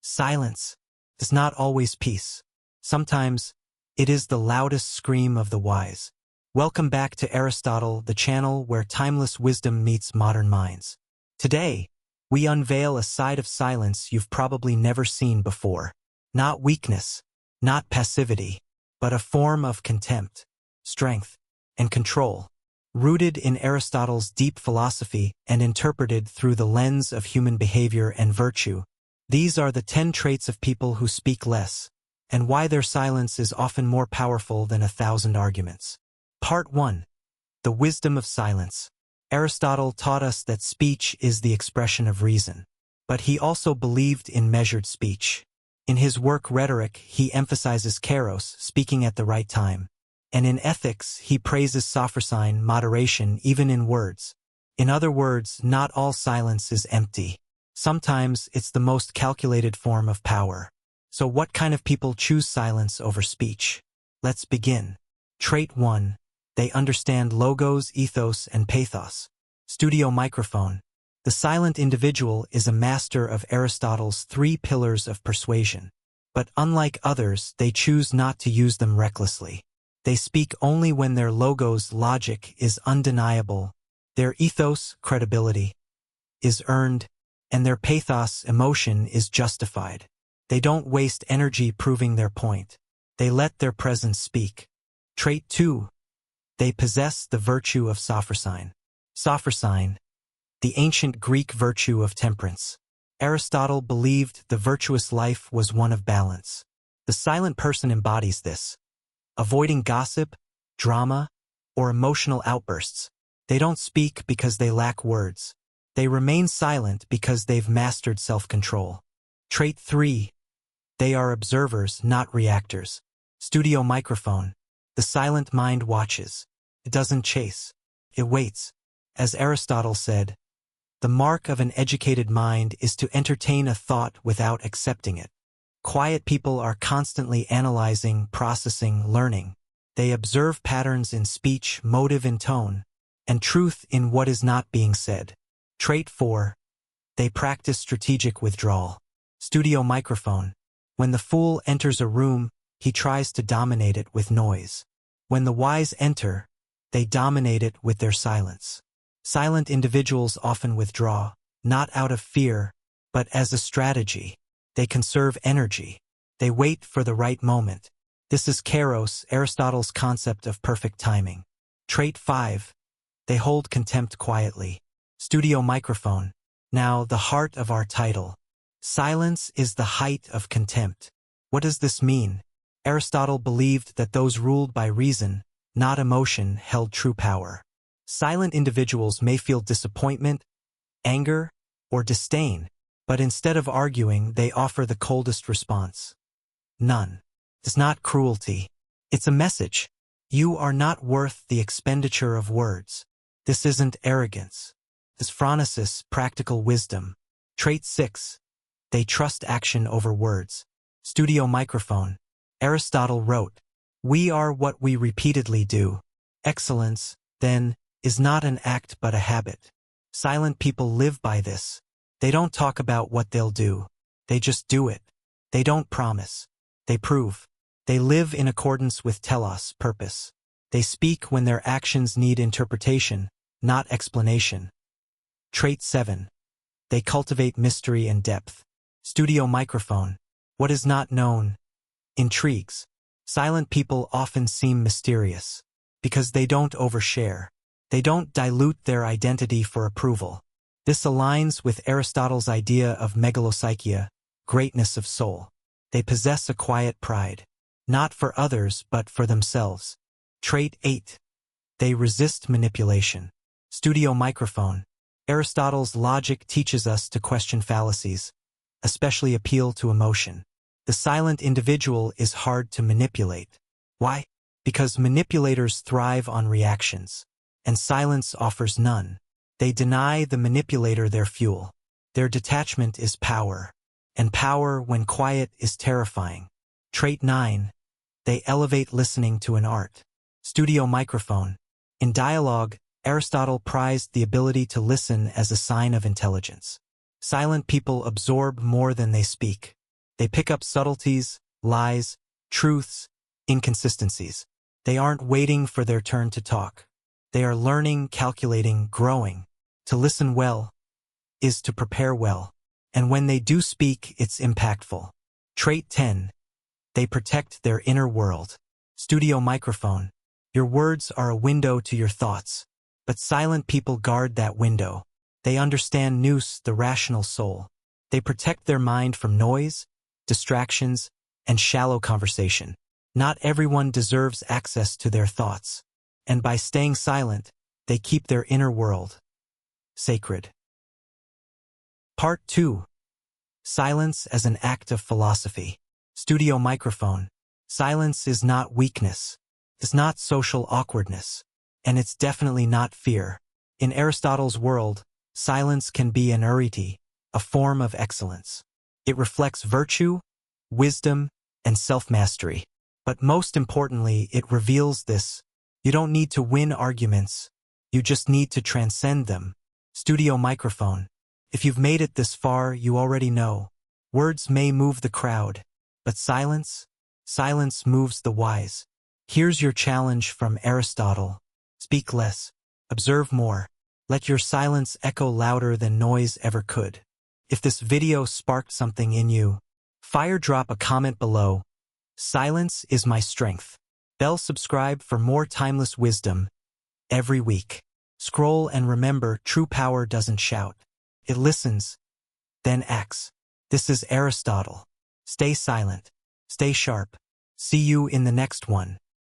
Silence is not always peace. Sometimes, it is the loudest scream of the wise. Welcome back to Aristotle, the channel where timeless wisdom meets modern minds. Today, we unveil a side of silence you've probably never seen before. Not weakness, not passivity, but a form of contempt, strength, and control, rooted in Aristotle's deep philosophy and interpreted through the lens of human behavior and virtue. These are the 10 traits of people who speak less, and why their silence is often more powerful than 1,000 arguments. Part 1. The Wisdom of Silence. Aristotle taught us that speech is the expression of reason, but he also believed in measured speech. In his work Rhetoric, he emphasizes kairos, speaking at the right time, and in ethics, he praises sophrosyne, moderation, even in words. In other words, not all silence is empty. Sometimes it's the most calculated form of power. So what kind of people choose silence over speech? Let's begin. Trait 1. They understand logos, ethos, and pathos. Studio microphone. The silent individual is a master of Aristotle's 3 pillars of persuasion. But unlike others, they choose not to use them recklessly. They speak only when their logos logic is undeniable, their ethos credibility is earned, and their pathos emotion is justified. They don't waste energy proving their point. They let their presence speak. Trait 2. They possess the virtue of sophrosyne. Sophrosyne, the ancient Greek virtue of temperance. Aristotle believed the virtuous life was one of balance. The silent person embodies this, avoiding gossip, drama, or emotional outbursts. They don't speak because they lack words. They remain silent because they've mastered self-control. Trait 3. They are observers, not reactors. Studio microphone. The silent mind watches. It doesn't chase. It waits. As Aristotle said, the mark of an educated mind is to entertain a thought without accepting it. Quiet people are constantly analyzing, processing, learning. They observe patterns in speech, motive in tone, and truth in what is not being said. Trait 4. They practice strategic withdrawal. Studio microphone. When the fool enters a room, he tries to dominate it with noise. When the wise enter, they dominate it with their silence. Silent individuals often withdraw, not out of fear, but as a strategy. They conserve energy. They wait for the right moment. This is kairos, Aristotle's concept of perfect timing. Trait 5. They hold contempt quietly. Studio microphone. Now, the heart of our title. Silence is the height of contempt. What does this mean? Aristotle believed that those ruled by reason, not emotion, held true power. Silent individuals may feel disappointment, anger, or disdain, but instead of arguing, they offer the coldest response. None. It's not cruelty. It's a message. You are not worth the expenditure of words. This isn't arrogance. It's phronesis, practical wisdom. Trait 6. They trust action over words. Studio microphone. Aristotle wrote, "We are what we repeatedly do. Excellence, then, is not an act but a habit." Silent people live by this. They don't talk about what they'll do. They just do it. They don't promise. They prove. They live in accordance with telos, purpose. They speak when their actions need interpretation, not explanation. Trait 7. They cultivate mystery and depth. Studio microphone. What is not known intrigues. Silent people often seem mysterious because they don't overshare. They don't dilute their identity for approval. This aligns with Aristotle's idea of megalopsychia, greatness of soul. They possess a quiet pride, not for others but for themselves. Trait 8. They resist manipulation. Studio microphone. Aristotle's logic teaches us to question fallacies, especially appeal to emotion. The silent individual is hard to manipulate. Why? Because manipulators thrive on reactions, and silence offers none. They deny the manipulator their fuel. Their detachment is power, and power when quiet is terrifying. Trait 9. They elevate listening to an art. Studio microphone. In dialogue, Aristotle prized the ability to listen as a sign of intelligence. Silent people absorb more than they speak. They pick up subtleties, lies, truths, inconsistencies. They aren't waiting for their turn to talk. They are learning, calculating, growing. To listen well is to prepare well. And when they do speak, it's impactful. Trait 10. They protect their inner world. Studio microphone. Your words are a window to your thoughts. But silent people guard that window. They understand nous, the rational soul. They protect their mind from noise, distractions, and shallow conversation. Not everyone deserves access to their thoughts. And by staying silent, they keep their inner world sacred. Part 2. Silence as an act of philosophy. Studio microphone. Silence is not weakness. It's not social awkwardness. And it's definitely not fear. In Aristotle's world, silence can be an arete, a form of excellence. It reflects virtue, wisdom, and self-mastery. But most importantly, it reveals this. You don't need to win arguments. You just need to transcend them. Studio microphone. If you've made it this far, you already know. Words may move the crowd, but silence moves the wise. Here's your challenge from Aristotle. Speak less. Observe more. Let your silence echo louder than noise ever could. If this video sparked something in you, drop a comment below. Silence is my strength. Subscribe for more timeless wisdom every week. Scroll and remember, true power doesn't shout. It listens, then acts. This is Aristotle. Stay silent. Stay sharp. See you in the next one.